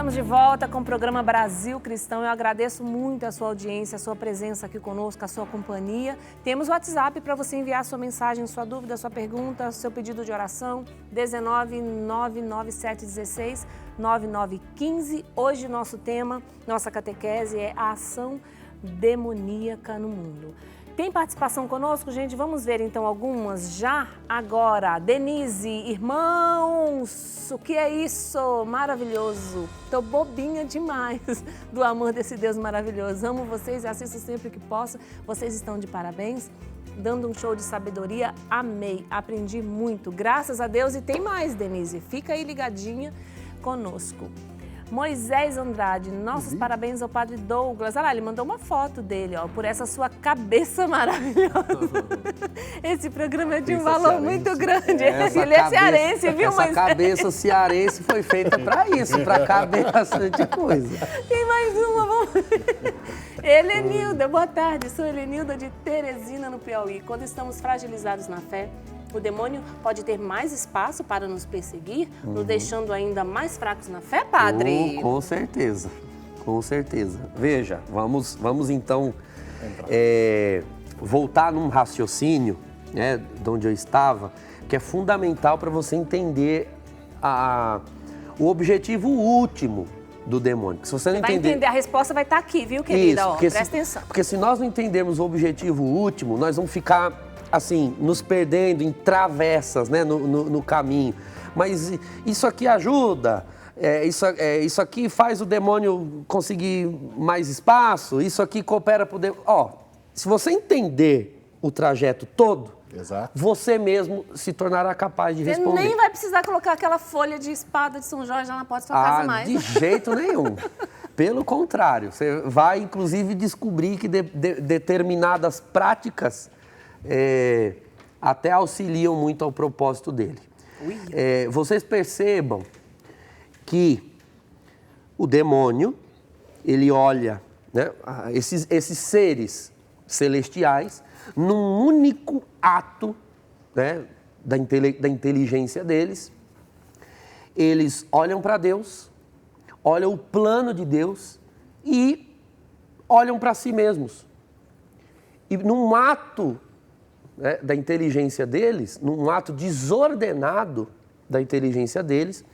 Estamos de volta com o programa Brasil Cristão. Eu agradeço muito a sua audiência, a sua presença aqui conosco, a sua companhia. Temos o WhatsApp para você enviar sua mensagem, sua dúvida, sua pergunta, seu pedido de oração, 19997169915. Hoje nosso tema, nossa catequese é a ação demoníaca no mundo. Tem participação conosco, gente? Vamos ver então algumas já agora. Denise, irmãos, o que é isso? Maravilhoso. Tô bobinha demais do amor desse Deus maravilhoso. Amo vocês e assisto sempre que posso. Vocês estão de parabéns, dando um show de sabedoria. Amei, aprendi muito. Graças a Deus. E tem mais, Denise. Fica aí ligadinha conosco. Moisés Andrade, nossos parabéns ao Padre Douglas. Olha lá, ele mandou uma foto dele, ó, por essa sua cabeça maravilhosa. Esse programa é de um valor muito grande. Ele é cearense, viu, Essa Moisés? cabeça cearense foi feita para isso, para caber bastante coisa. Tem mais uma, vamos ver. Helenilda, boa tarde. Sou Helenilda de Teresina, no Piauí. Quando estamos fragilizados na fé, o demônio pode ter mais espaço para nos perseguir, nos deixando ainda mais fracos na fé, padre? Com certeza, com certeza. Veja, vamos então voltar num raciocínio, né, de onde eu estava, que é fundamental para você entender o objetivo último do demônio. Se você não vai entender, a resposta vai estar aqui, viu, querida? Isso, ó, presta atenção. Porque se nós não entendermos o objetivo último, nós vamos ficar assim, nos perdendo em travessas, né, no caminho. Mas isso aqui ajuda, isso aqui faz o demônio conseguir mais espaço, isso aqui coopera para o demônio. Se você entender o trajeto todo, exato, você mesmo se tornará capaz de responder. Você nem vai precisar colocar aquela folha de espada de São Jorge lá na porta da sua casa mais. De jeito nenhum. Pelo contrário, você vai inclusive descobrir que determinadas práticas até auxiliam muito ao propósito dele. Vocês percebam que o demônio, ele olha, né, esses seres celestiais num único ato, né, da inteligência deles. Eles olham para Deus, olham o plano de Deus e olham para si mesmos. E num ato, né, da inteligência deles, num ato desordenado da inteligência deles,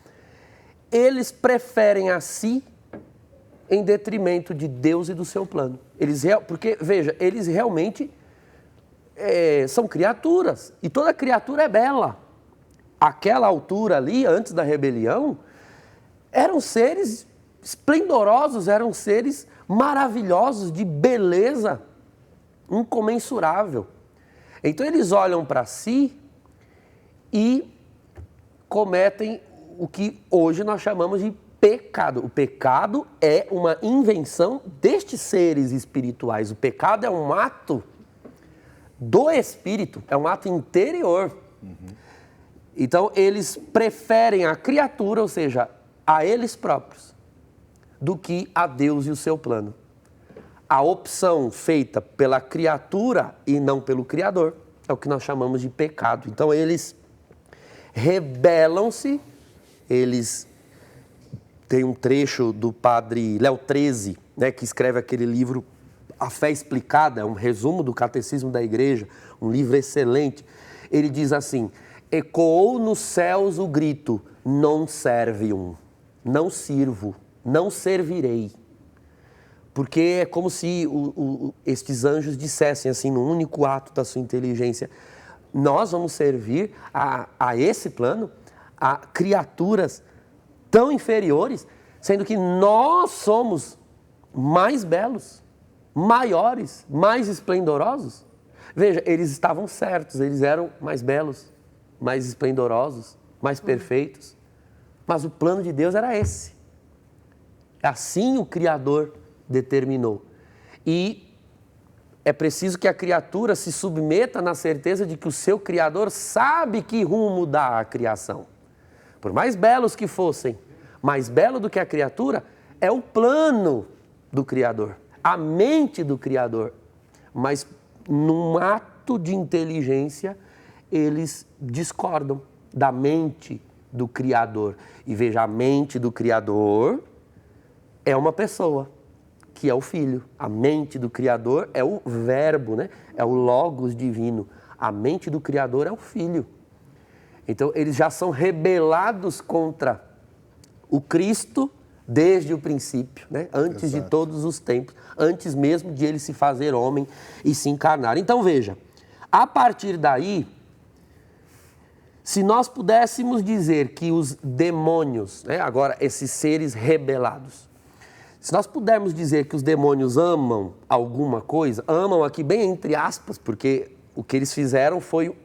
eles preferem a si em detrimento de Deus e do seu plano. Porque, veja, eles realmente são criaturas, e toda criatura é bela. Aquela altura ali, antes da rebelião, eram seres esplendorosos, eram seres maravilhosos, de beleza incomensurável. Então eles olham para si e cometem o que hoje nós chamamos de pecado. O pecado é uma invenção destes seres espirituais. O pecado é um ato do espírito, é um ato interior. Então eles preferem a criatura, ou seja, a eles próprios, do que a Deus e o seu plano. A opção feita pela criatura e não pelo Criador é o que nós chamamos de pecado. Então eles rebelam-se, eles têm um trecho do padre Léo XIII, né, que escreve aquele livro A Fé Explicada, é um resumo do Catecismo da Igreja, um livro excelente. Ele diz assim: ecoou nos céus o grito, non servium, não sirvo, não servirei. Porque é como se estes anjos dissessem assim, no único ato da sua inteligência: nós vamos servir a esse plano, a criaturas tão inferiores, sendo que nós somos mais belos, maiores, mais esplendorosos. Veja, eles estavam certos, eles eram mais belos, mais esplendorosos, mais perfeitos. Mas o plano de Deus era esse. Assim o Criador determinou. E é preciso que a criatura se submeta na certeza de que o seu Criador sabe que rumo dá à criação. Por mais belos que fossem, mais belo do que a criatura é o plano do Criador, a mente do Criador. Mas num ato de inteligência, eles discordam da mente do Criador. E veja, a mente do Criador é uma pessoa, que é o Filho. A mente do Criador é o verbo, né? É o Logos divino. A mente do Criador é o Filho. Então, eles já são rebelados contra o Cristo desde o princípio, né? Antes de todos os tempos, antes mesmo de ele se fazer homem e se encarnar. Então, veja, a partir daí, se nós pudéssemos dizer que os demônios, né? Agora, esses seres rebelados, se nós pudermos dizer que os demônios amam alguma coisa, amam aqui bem entre aspas, porque o que eles fizeram foi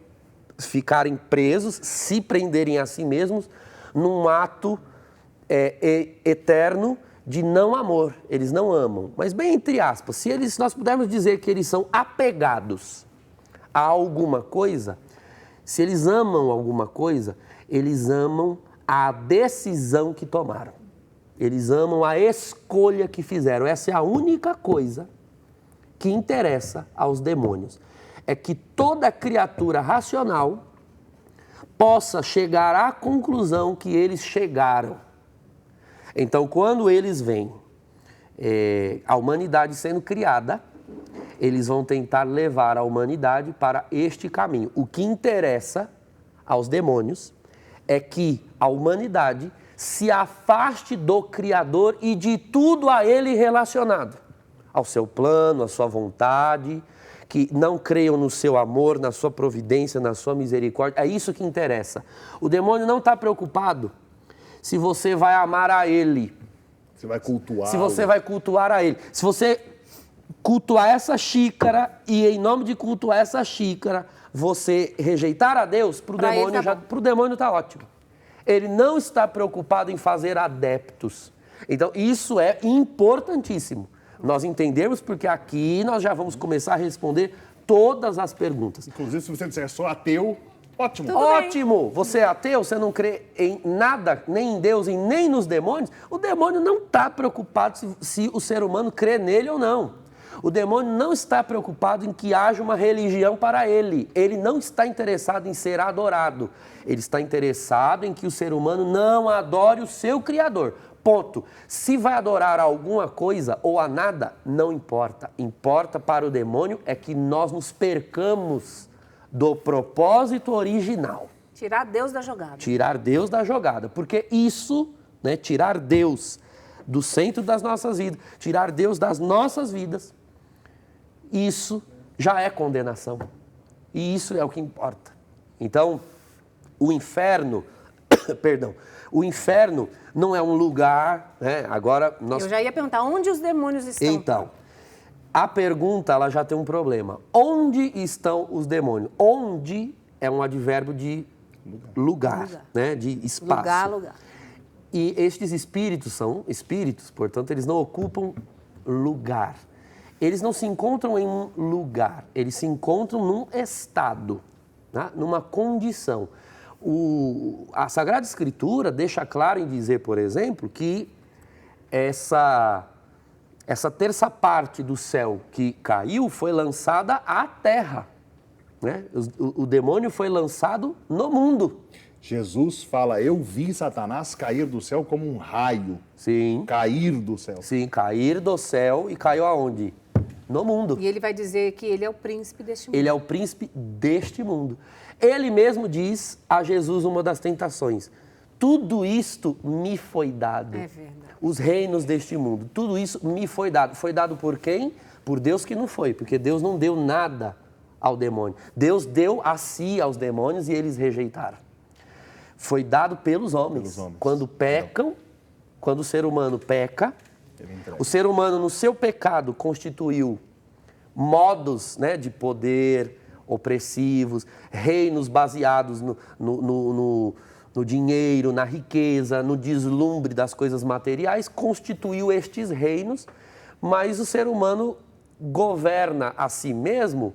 ficarem presos, se prenderem a si mesmos, num ato eterno de não amor. Eles não amam, mas bem entre aspas, se nós pudermos dizer que eles são apegados a alguma coisa, se eles amam alguma coisa, eles amam a decisão que tomaram. Eles amam a escolha que fizeram. Essa é a única coisa que interessa aos demônios. É que toda criatura racional possa chegar à conclusão que eles chegaram. Então, quando eles veem a humanidade sendo criada, eles vão tentar levar a humanidade para este caminho. O que interessa aos demônios é que a humanidade se afaste do Criador e de tudo a ele relacionado. Ao seu plano, à sua vontade, que não creiam no seu amor, na sua providência, na sua misericórdia. É isso que interessa. O demônio não está preocupado se você vai amar a ele. Você vai cultuar. Se você vai cultuar a ele. Se você cultuar essa xícara e em nome de cultuar essa xícara, você rejeitar a Deus, para o demônio está ótimo. Ele não está preocupado em fazer adeptos. Então, isso é importantíssimo. Nós entendemos porque aqui nós já vamos começar a responder todas as perguntas. Inclusive, se você disser só ateu, ótimo. Tudo ótimo! Bem. Você é ateu, você não crê em nada, nem em Deus e nem nos demônios. O demônio não está preocupado se o ser humano crê nele ou não. O demônio não está preocupado em que haja uma religião para ele. Ele não está interessado em ser adorado. Ele está interessado em que o ser humano não adore o seu Criador. Ponto. Se vai adorar a alguma coisa ou a nada, não importa. Importa para o demônio é que nós nos percamos do propósito original. Tirar Deus da jogada. Tirar Deus da jogada. Porque isso, né, tirar Deus do centro das nossas vidas, tirar Deus das nossas vidas, isso já é condenação. E isso é o que importa. Então, o inferno, o inferno não é um lugar, né? Agora nós... Eu já ia perguntar, onde os demônios estão? Então, a pergunta, ela já tem um problema. Onde estão os demônios? Onde é um advérbio de lugar. Né? De espaço. Lugar. E estes espíritos são espíritos, portanto, eles não ocupam lugar. Eles não se encontram em um lugar, eles se encontram num estado, né? Numa condição. A Sagrada Escritura deixa claro em dizer, por exemplo, que essa terça parte do céu que caiu foi lançada à terra. Né? O demônio foi lançado no mundo. Jesus fala, eu vi Satanás cair do céu como um raio. Sim. Cair do céu. Sim, cair do céu e caiu aonde? No mundo. E ele vai dizer que ele é o príncipe deste mundo. Ele é o príncipe deste mundo. Ele mesmo diz a Jesus uma das tentações. Tudo isto me foi dado. É verdade. Os reinos deste mundo, tudo isso me foi dado. Foi dado por quem? Por Deus que não foi, porque Deus não deu nada ao demônio. Deus deu a si aos demônios e eles rejeitaram. Foi dado pelos homens. Quando pecam, quando o ser humano peca, o ser humano no seu pecado constituiu modos, né, de poder opressivos, reinos baseados no dinheiro, na riqueza, no deslumbre das coisas materiais, constituiu estes reinos, mas o ser humano governa a si mesmo,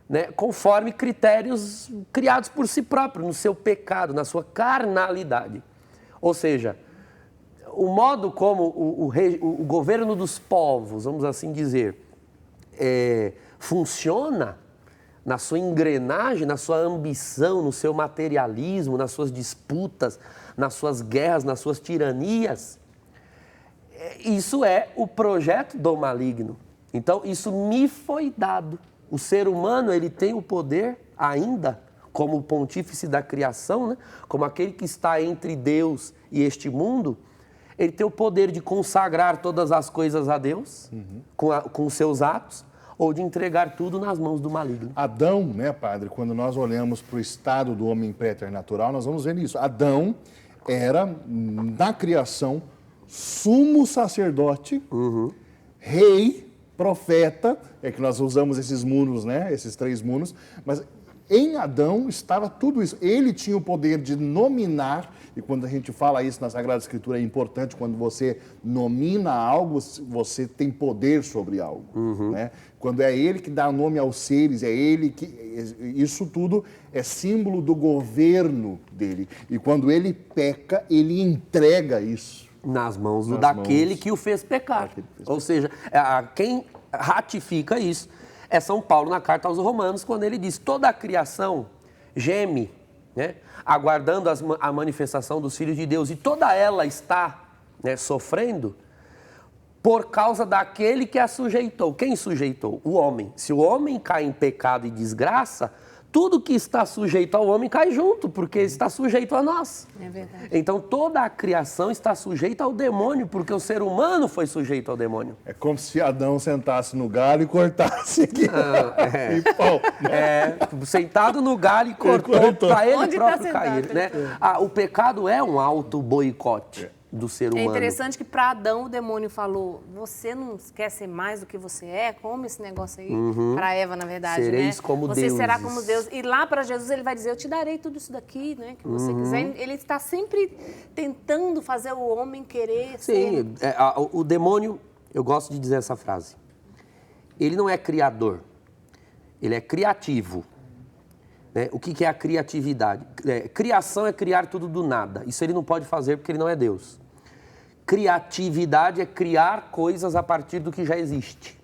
né, conforme critérios criados por si próprio, no seu pecado, na sua carnalidade. Ou seja, o modo como o governo dos povos, vamos assim dizer, funciona na sua engrenagem, na sua ambição, no seu materialismo, nas suas disputas, nas suas guerras, nas suas tiranias, isso é o projeto do maligno. Então, isso me foi dado. O ser humano, ele tem o poder ainda, como o pontífice da criação, né? Como aquele que está entre Deus e este mundo, ele tem o poder de consagrar todas as coisas a Deus, com os seus atos, ou de entregar tudo nas mãos do maligno. Adão, né, padre, quando nós olhamos para o estado do homem preternatural, nós vamos ver isso. Adão era, na criação, sumo sacerdote, rei, profeta, é que nós usamos esses munos, né, esses 3 munos, mas em Adão estava tudo isso. Ele tinha o poder de nominar, e quando a gente fala isso na Sagrada Escritura, é importante, quando você nomina algo, você tem poder sobre algo. Né? Quando é ele que dá nome aos seres, é ele que... Isso tudo é símbolo do governo dele. E quando ele peca, ele entrega isso. Nas mãos daquele que o fez pecar. Ou seja, quem ratifica isso é São Paulo na carta aos Romanos, quando ele diz: toda a criação geme, né, aguardando a manifestação dos filhos de Deus, e toda ela está, né, sofrendo por causa daquele que a sujeitou. Quem sujeitou? O homem. Se o homem cai em pecado e desgraça, tudo que está sujeito ao homem cai junto, porque está sujeito a nós. É verdade. Então toda a criação está sujeita ao demônio, porque o ser humano foi sujeito ao demônio. É como se Adão sentasse no galho e cortasse aqui. E pau, né? Sentado no galho e cortou para ele Onde próprio tá cair. sentado? Né? O pecado é um auto-boicote do ser humano. É interessante que para Adão o demônio falou: você não quer ser mais do que você é? Come esse negócio aí. Para Eva, na verdade, Sereis, né? como você deuses. será como Deus. E lá para Jesus ele vai dizer: eu te darei tudo isso daqui, né? Que você quiser. Ele está sempre tentando fazer o homem querer ser. Sim, o demônio, eu gosto de dizer essa frase, ele não é criador, ele é criativo. Né? O que é a criatividade? Criação é criar tudo do nada. Isso ele não pode fazer porque ele não é Deus. Criatividade é criar coisas a partir do que já existe.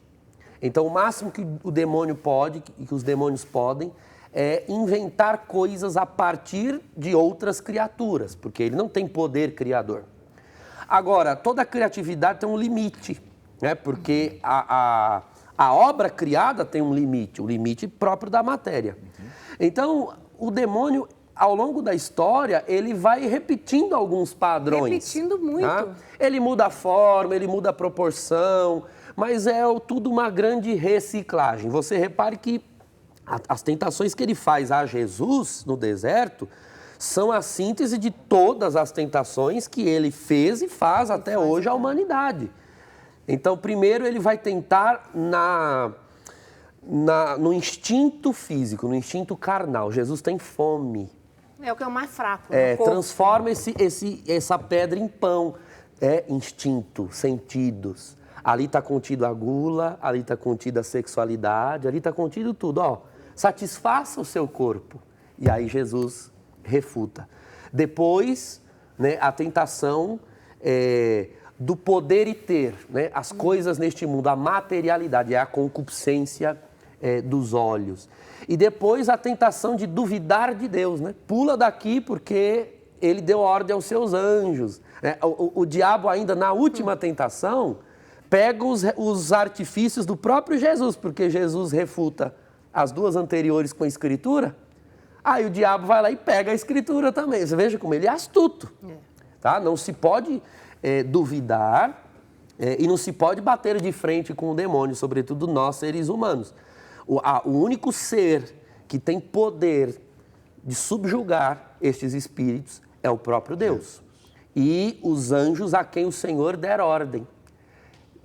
Então, o máximo que o demônio pode, que os demônios podem, é inventar coisas a partir de outras criaturas, porque ele não tem poder criador. Agora, toda criatividade tem um limite, né? Porque a obra criada tem um limite, o limite próprio da matéria. Então, o demônio, ao longo da história, ele vai repetindo alguns padrões. Repetindo muito. Tá? Ele muda a forma, ele muda a proporção, mas é tudo uma grande reciclagem. Você repare que as tentações que ele faz a Jesus no deserto são a síntese de todas as tentações que ele fez e faz até hoje à humanidade. Então, primeiro ele vai tentar no instinto físico, no instinto carnal. Jesus tem fome. É o que é o mais fraco. Transforma essa pedra em pão. É instinto, sentidos. Ali está contido a gula, ali está contida a sexualidade, ali está contido tudo. Ó, satisfaça o seu corpo. E aí Jesus refuta. Depois, né, a tentação do poder e ter, né, as coisas neste mundo, a materialidade, é a concupiscência dos olhos. E depois a tentação de duvidar de Deus, né? Pula daqui porque ele deu ordem aos seus anjos. O diabo ainda na última tentação pega os artifícios do próprio Jesus, porque Jesus refuta as duas anteriores com a Escritura. Aí o diabo vai lá e pega a Escritura também. Você veja como ele é astuto. Tá? Não se pode duvidar e não se pode bater de frente com o demônio, sobretudo nós, seres humanos. O único ser que tem poder de subjugar estes espíritos é o próprio Deus. E os anjos a quem o Senhor der ordem.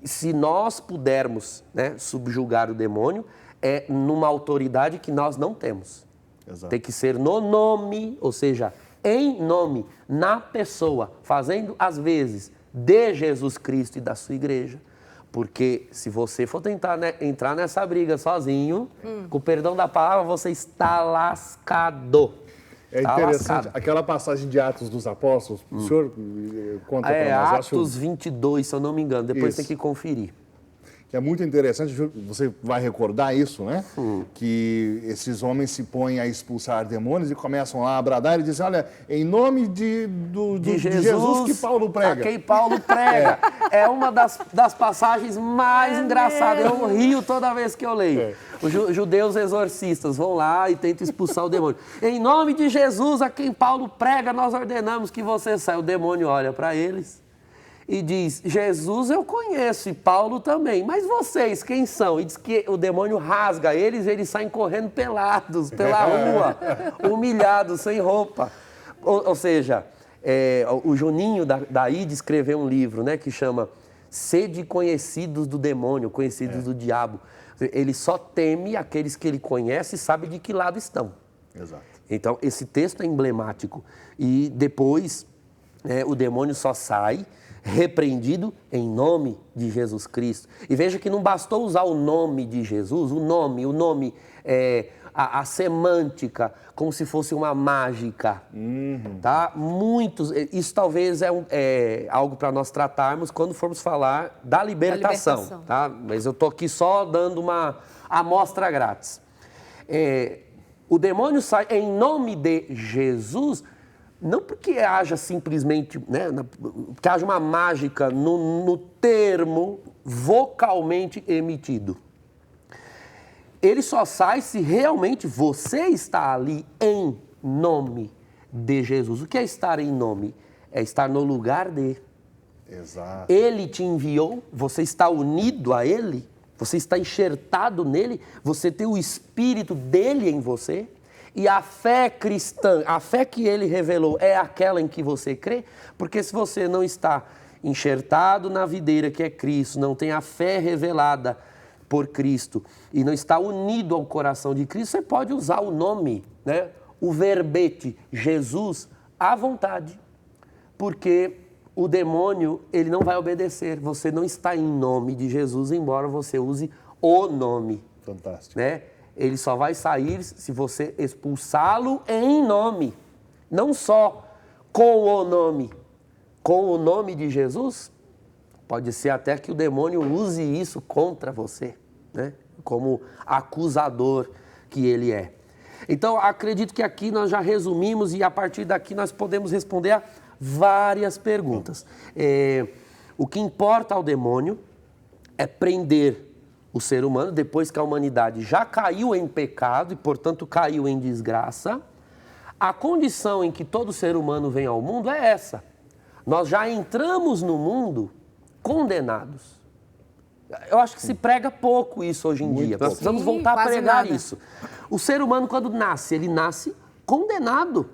Se nós pudermos, né, subjugar o demônio, é numa autoridade que nós não temos. Exato. Tem que ser no nome, ou seja, em nome, na pessoa, fazendo às vezes de Jesus Cristo e da sua igreja. Porque se você for tentar, né, entrar nessa briga sozinho, com o perdão da palavra, você está lascado. É interessante, aquela passagem de Atos dos Apóstolos, o senhor conta para nós. Atos 22, se eu não me engano, depois Isso. tem que conferir. que é muito interessante, você vai recordar isso, né? Que esses homens se põem a expulsar demônios e começam lá a bradar e dizem, olha, em nome de Jesus que Paulo prega. A quem Paulo prega. É uma das passagens mais engraçadas. Eu rio toda vez que eu leio. Os judeus exorcistas vão lá e tentam expulsar o demônio. Em nome de Jesus, a quem Paulo prega, nós ordenamos que você saia. O demônio olha para eles e diz, Jesus eu conheço e Paulo também, mas vocês quem são? E diz que o demônio rasga eles e eles saem correndo pelados pela rua, humilhados, sem roupa. Ou seja, o Juninho da ID escreveu um livro, né, que chama Sede Conhecidos do Demônio, Conhecidos do Diabo. Ele só teme aqueles que ele conhece e sabe de que lado estão. Exato. Então, esse texto é emblemático. E depois, o demônio só sai repreendido em nome de Jesus Cristo. E veja que não bastou usar o nome de Jesus, o nome, a semântica, como se fosse uma mágica. Tá? Isso talvez é algo para nós tratarmos quando formos falar da libertação. Tá? Mas eu estou aqui só dando uma amostra grátis. O demônio sai em nome de Jesus, não porque haja simplesmente, né, que haja uma mágica no termo vocalmente emitido. Ele só sai se realmente você está ali em nome de Jesus. O que é estar em nome? É estar no lugar de. Exato. Ele te enviou, você está unido a Ele, você está enxertado nele, você tem o Espírito dele em você. E a fé cristã, a fé que ele revelou é aquela em que você crê? Porque se você não está enxertado na videira que é Cristo, não tem a fé revelada por Cristo e não está unido ao coração de Cristo, você pode usar o nome, né? O verbete Jesus à vontade. Porque o demônio, ele não vai obedecer. Você não está em nome de Jesus, embora você use o nome. Fantástico. Né? Ele só vai sair se você expulsá-lo em nome. Não só com o nome. Com o nome de Jesus, pode ser até que o demônio use isso contra você, né? Como acusador que ele é. Então, acredito que aqui nós já resumimos e a partir daqui nós podemos responder a várias perguntas. O que importa ao demônio é prender o ser humano, depois que a humanidade já caiu em pecado e, portanto, caiu em desgraça. A condição em que todo ser humano vem ao mundo é essa. Nós já entramos no mundo condenados. Eu acho que se prega pouco isso hoje em dia. Nós precisamos voltar a pregar isso. O ser humano, quando nasce, ele nasce condenado.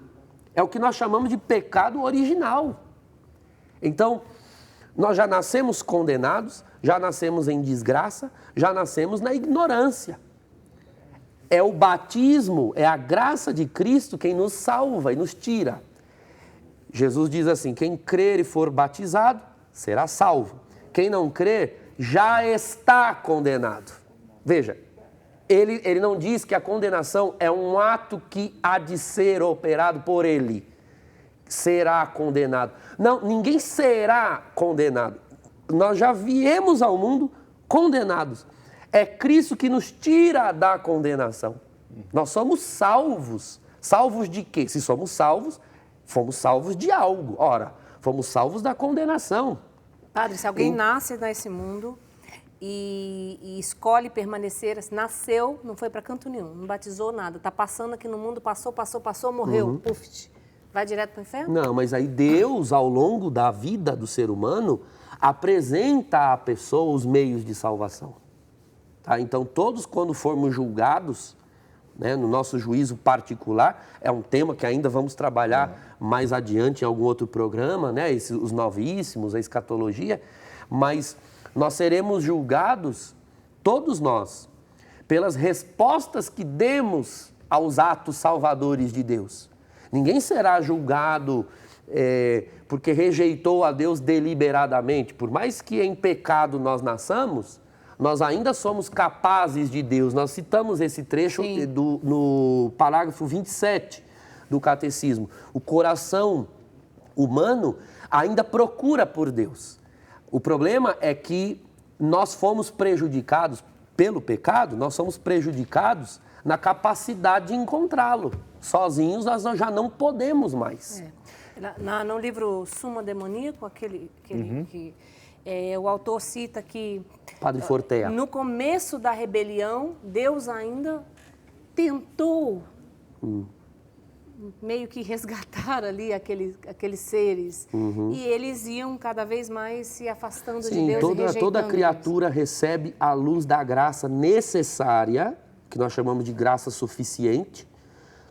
É o que nós chamamos de pecado original. Então, nós já nascemos condenados, já nascemos em desgraça, já nascemos na ignorância. É o batismo, é a graça de Cristo quem nos salva e nos tira. Jesus diz assim, quem crer e for batizado, será salvo. Quem não crer, já está condenado. Veja, ele não diz que a condenação é um ato que há de ser operado por ele. Será condenado. Não, ninguém será condenado. Nós já viemos ao mundo condenados. É Cristo que nos tira da condenação. Nós somos salvos. Salvos de quê? Se somos salvos, fomos salvos de algo. Ora, fomos salvos da condenação. Padre, se alguém nasce nesse mundo e escolhe permanecer, nasceu, não foi para canto nenhum, não batizou nada, está passando aqui no mundo, passou, morreu, puf, vai direto para o inferno? Não, mas aí Deus, ao longo da vida do ser humano, apresenta à pessoa os meios de salvação. Tá? Então, todos quando formos julgados, né, no nosso juízo particular, é um tema que ainda vamos trabalhar mais adiante em algum outro programa, né, os novíssimos, a escatologia, mas nós seremos julgados, todos nós, pelas respostas que demos aos atos salvadores de Deus. Ninguém será julgado porque rejeitou a Deus deliberadamente. Por mais que em pecado nós nasçamos, nós ainda somos capazes de Deus. Nós citamos esse trecho no parágrafo 27 do Catecismo. O coração humano ainda procura por Deus. O problema é que nós fomos prejudicados pelo pecado, nós somos prejudicados na capacidade de encontrá-lo. Sozinhos nós já não podemos mais. No livro Suma Demoníaco, aquele que o autor cita que... Padre Fortea. No começo da rebelião, Deus ainda tentou meio que resgatar ali aqueles seres. E eles iam cada vez mais se afastando de Deus e rejeitando toda criatura recebe a luz da graça necessária, que nós chamamos de graça suficiente.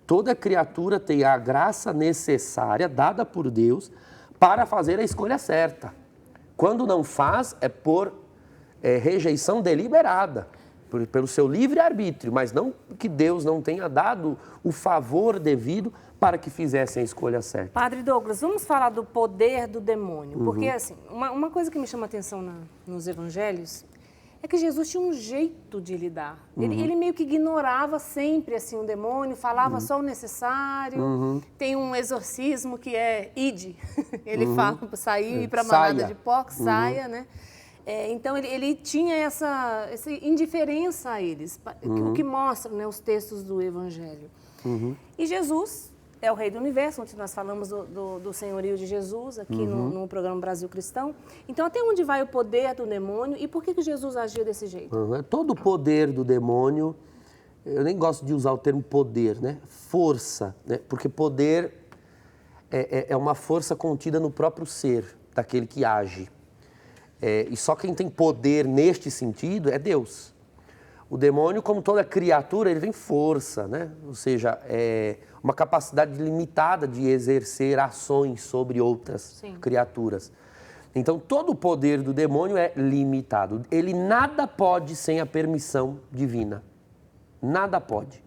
Toda criatura tem a graça necessária, dada por Deus, para fazer a escolha certa. Quando não faz, é por rejeição deliberada, pelo seu livre-arbítrio, mas não que Deus não tenha dado o favor devido para que fizessem a escolha certa. Padre Douglas, vamos falar do poder do demônio, porque assim, uma coisa que me chama a atenção nos evangelhos é que Jesus tinha um jeito de lidar. Ele meio que ignorava sempre assim o demônio, falava só o necessário. Tem um exorcismo que é ide. Ele fala para sair, ir para a manada de porcos, saia, né? Então ele tinha essa indiferença a eles, o que mostra, né, os textos do Evangelho. E Jesus é o Rei do Universo, onde nós falamos do senhorio de Jesus aqui no programa Brasil Cristão. Então, até onde vai o poder do demônio e por que Jesus agia desse jeito? Todo o poder do demônio, eu nem gosto de usar o termo poder, né? Força, né? Porque poder é uma força contida no próprio ser daquele que age. E só quem tem poder neste sentido é Deus. O demônio, como toda criatura, ele tem força, né? Ou seja, uma capacidade limitada de exercer ações sobre outras criaturas. Então, todo o poder do demônio é limitado. Ele nada pode sem a permissão divina. Nada pode.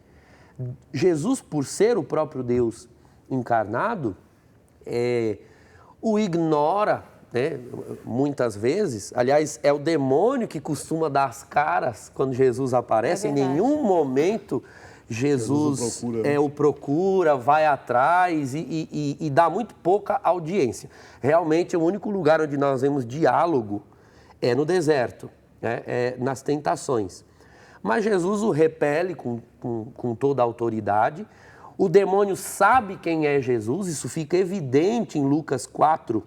Jesus, por ser o próprio Deus encarnado, o ignora, né, muitas vezes. Aliás, é o demônio que costuma dar as caras quando Jesus aparece. Em nenhum momento Jesus o procura, vai atrás e dá muito pouca audiência. Realmente, o único lugar onde nós vemos diálogo é no deserto, né, nas tentações. Mas Jesus o repele com toda a autoridade. O demônio sabe quem é Jesus, isso fica evidente em Lucas 4,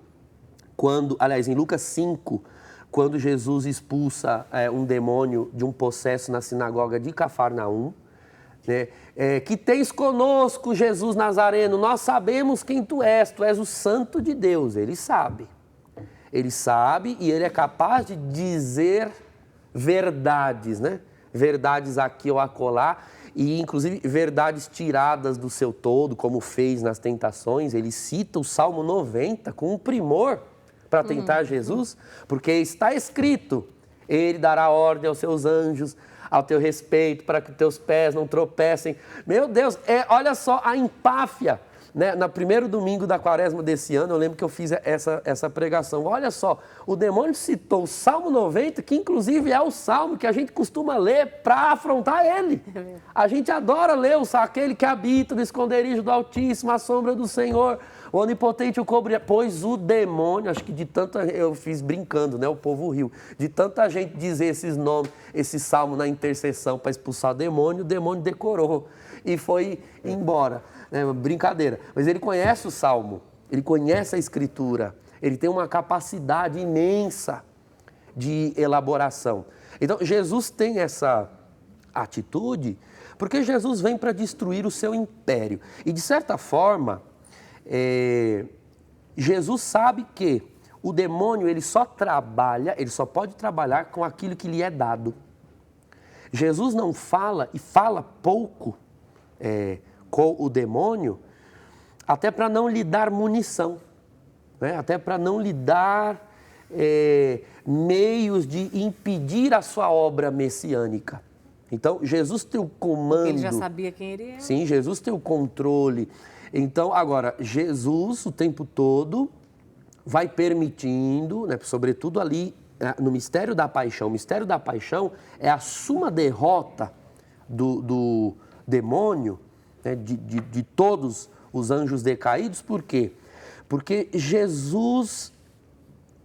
em Lucas 5, quando Jesus expulsa um demônio de um possesso na sinagoga de Cafarnaum, né? Que tens conosco, Jesus Nazareno, nós sabemos quem tu és o Santo de Deus. Ele sabe e ele é capaz de dizer verdades, né? Verdades aqui ou acolá, e inclusive verdades tiradas do seu todo, como fez nas tentações. Ele cita o Salmo 90 com um primor para tentar Jesus, porque está escrito: ele dará ordem aos seus anjos ao teu respeito, para que teus pés não tropecem. Meu Deus, olha só a empáfia, né? No primeiro domingo da quaresma desse ano, eu lembro que eu fiz essa pregação. Olha só, o demônio citou o Salmo 90, que inclusive é o salmo que a gente costuma ler para afrontar ele. A gente adora ler aquele que habita no esconderijo do Altíssimo, a sombra do Senhor, o onipotente o cobrirá. Pois o demônio, acho que de tanta... Eu fiz brincando, né? O povo riu. De tanta gente dizer esses nomes, esse salmo na intercessão para expulsar o demônio decorou e foi embora. Brincadeira. Mas ele conhece o salmo, ele conhece a escritura, ele tem uma capacidade imensa de elaboração. Então, Jesus tem essa atitude porque Jesus vem para destruir o seu império. E, de certa forma, Jesus sabe que o demônio ele só pode trabalhar com aquilo que lhe é dado. Jesus não fala e fala pouco com o demônio, até para não lhe dar munição, né? Até para não lhe dar meios de impedir a sua obra messiânica. Então, Jesus tem o comando. Ele já sabia quem ele era. Sim, Jesus tem o controle. Então, agora, Jesus, o tempo todo, vai permitindo, né, sobretudo ali no mistério da paixão. O mistério da paixão é a suma derrota do demônio, né, de todos os anjos decaídos. Por quê? Porque Jesus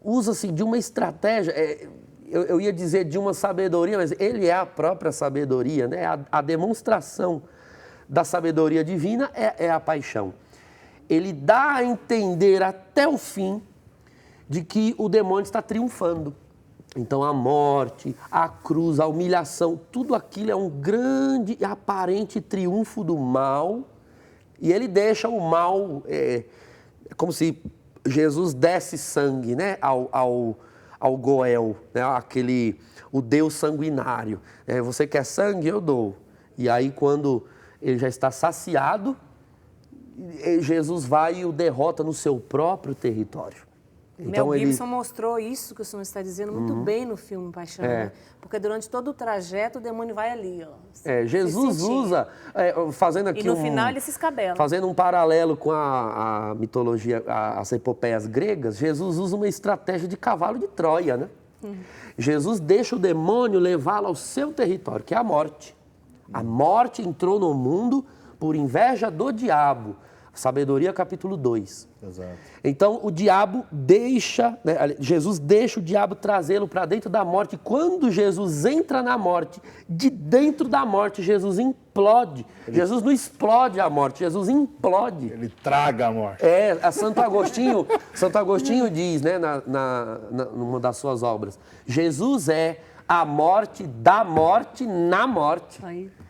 usa-se de uma estratégia. eu ia dizer de uma sabedoria, mas ele é a própria sabedoria, né? A demonstração da sabedoria divina é a paixão. Ele dá a entender até o fim de que o demônio está triunfando. Então a morte, a cruz, a humilhação, tudo aquilo é um grande e aparente triunfo do mal. E ele deixa o mal, como se Jesus desse sangue, né, ao Goel, né, o Deus sanguinário. Você quer sangue? Eu dou. E aí quando ele já está saciado, Jesus vai e o derrota no seu próprio território. Então, Mel Gibson mostrou isso que o senhor está dizendo muito bem no filme Paixão, né? Porque durante todo o trajeto o demônio vai ali, ó. Jesus usa, fazendo aqui e no final ele se escabela. Fazendo um paralelo com a mitologia, as epopeias gregas, Jesus usa uma estratégia de cavalo de Troia, né? Jesus deixa o demônio levá-lo ao seu território, que é a morte. A morte entrou no mundo por inveja do diabo. Sabedoria, capítulo 2. Exato. Então, o diabo deixa, né, Jesus deixa o diabo trazê-lo para dentro da morte. Quando Jesus entra na morte, de dentro da morte, Jesus implode. Jesus não explode a morte, Jesus implode. Ele traga a morte. Santo Agostinho diz, né, numa das suas obras, Jesus é a morte da morte na morte.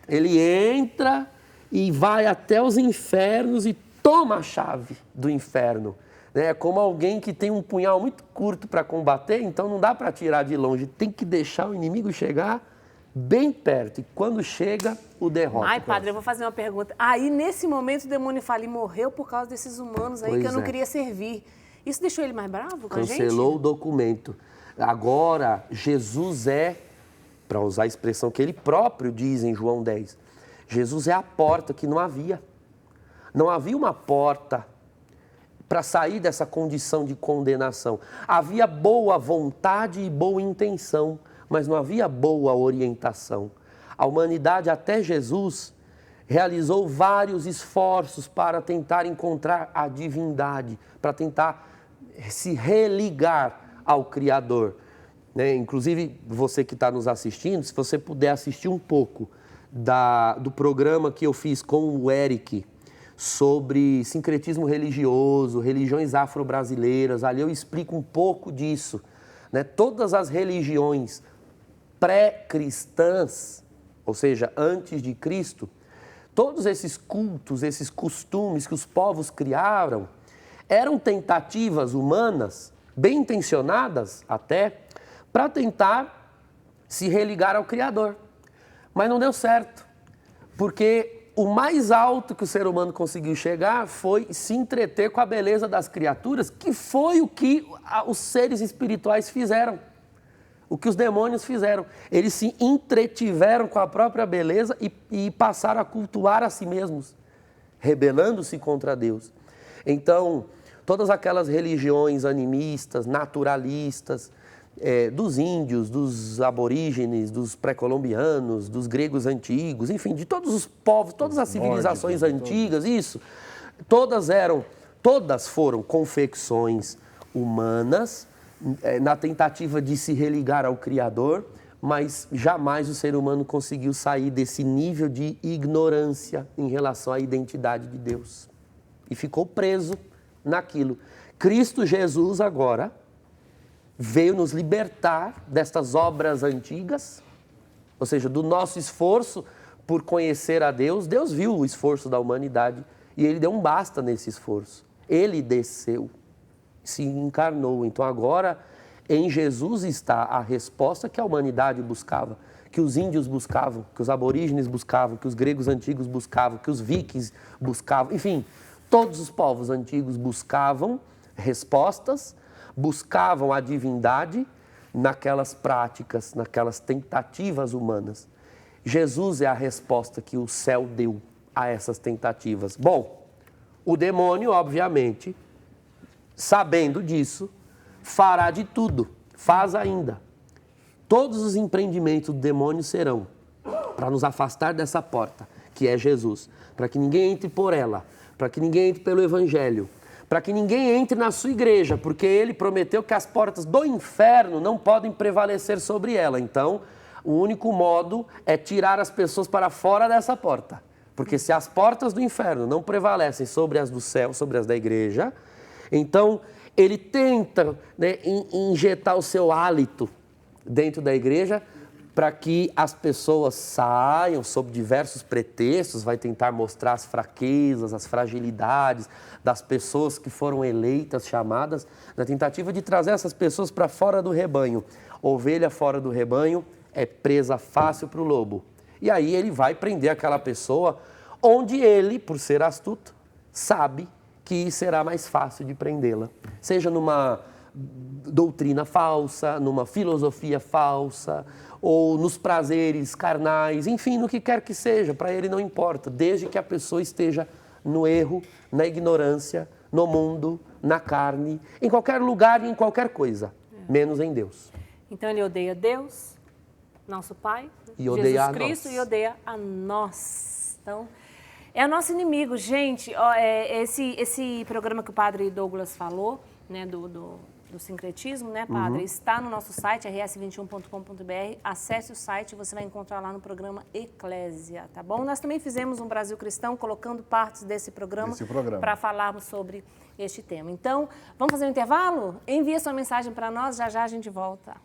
Ele entra e vai até os infernos e toma a chave do inferno. É como alguém que tem um punhal muito curto para combater, então não dá para tirar de longe, tem que deixar o inimigo chegar bem perto. E quando chega, o derrota. Ai, padre, eu vou fazer uma pergunta. Aí, nesse momento, o demônio fala, e morreu por causa desses humanos aí que eu não queria servir. Isso deixou ele mais bravo com a gente? Cancelou o documento. Agora, Jesus para usar a expressão que ele próprio diz em João 10, Jesus é a porta que não havia. Não havia uma porta para sair dessa condição de condenação. Havia boa vontade e boa intenção, mas não havia boa orientação. A humanidade, até Jesus, realizou vários esforços para tentar encontrar a divindade, para tentar se religar ao Criador. Inclusive, você que está nos assistindo, se você puder assistir um pouco do programa que eu fiz com o Eric, sobre sincretismo religioso, religiões afro-brasileiras. Ali eu explico um pouco disso. Todas as religiões pré-cristãs, ou seja, antes de Cristo, todos esses cultos, esses costumes que os povos criaram, eram tentativas humanas, bem intencionadas até, para tentar se religar ao Criador. Mas não deu certo, porque o mais alto que o ser humano conseguiu chegar foi se entreter com a beleza das criaturas, que foi o que os seres espirituais fizeram, o que os demônios fizeram. Eles se entretiveram com a própria beleza e passaram a cultuar a si mesmos, rebelando-se contra Deus. Então, todas aquelas religiões animistas, naturalistas, dos índios, dos aborígenes, dos pré-colombianos, dos gregos antigos, enfim, de todos os povos, todas as civilizações antigas, todas foram confecções humanas na tentativa de se religar ao Criador, mas jamais o ser humano conseguiu sair desse nível de ignorância em relação à identidade de Deus. E ficou preso naquilo. Cristo Jesus agora veio nos libertar destas obras antigas, ou seja, do nosso esforço por conhecer a Deus. Deus viu o esforço da humanidade e Ele deu um basta nesse esforço. Ele desceu, se encarnou. Então agora, em Jesus está a resposta que a humanidade buscava, que os índios buscavam, que os aborígenes buscavam, que os gregos antigos buscavam, que os vikings buscavam. Enfim, todos os povos antigos buscavam respostas, buscavam a divindade naquelas práticas, naquelas tentativas humanas. Jesus é a resposta que o céu deu a essas tentativas. Bom, o demônio, obviamente, sabendo disso, fará de tudo, faz ainda. Todos os empreendimentos do demônio serão para nos afastar dessa porta, que é Jesus, para que ninguém entre por ela, para que ninguém entre pelo Evangelho, para que ninguém entre na sua igreja, porque ele prometeu que as portas do inferno não podem prevalecer sobre ela. Então, o único modo é tirar as pessoas para fora dessa porta. Porque se as portas do inferno não prevalecem sobre as do céu, sobre as da igreja, então ele tenta, né, injetar o seu hálito dentro da igreja para que as pessoas saiam sob diversos pretextos, vai tentar mostrar as fraquezas, as fragilidades das pessoas que foram eleitas, chamadas, na tentativa de trazer essas pessoas para fora do rebanho. Ovelha fora do rebanho é presa fácil para o lobo. E aí ele vai prender aquela pessoa onde ele, por ser astuto, sabe que será mais fácil de prendê-la. Seja numa doutrina falsa, numa filosofia falsa, ou nos prazeres carnais, enfim, no que quer que seja, para ele não importa, desde que a pessoa esteja no erro, na ignorância, no mundo, na carne, em qualquer lugar e em qualquer coisa, menos em Deus. Então ele odeia Deus, nosso Pai, E odeia Jesus Cristo, e odeia a nós. Então, é o nosso inimigo, gente. Esse programa que o padre Douglas falou, né, do sincretismo, né, padre, está no nosso site, rs21.com.br. Acesse o site, você vai encontrar lá no programa Eclésia, tá bom? Nós também fizemos um Brasil Cristão, colocando partes desse programa para falarmos sobre este tema. Então, vamos fazer um intervalo? Envie sua mensagem para nós, já já a gente volta.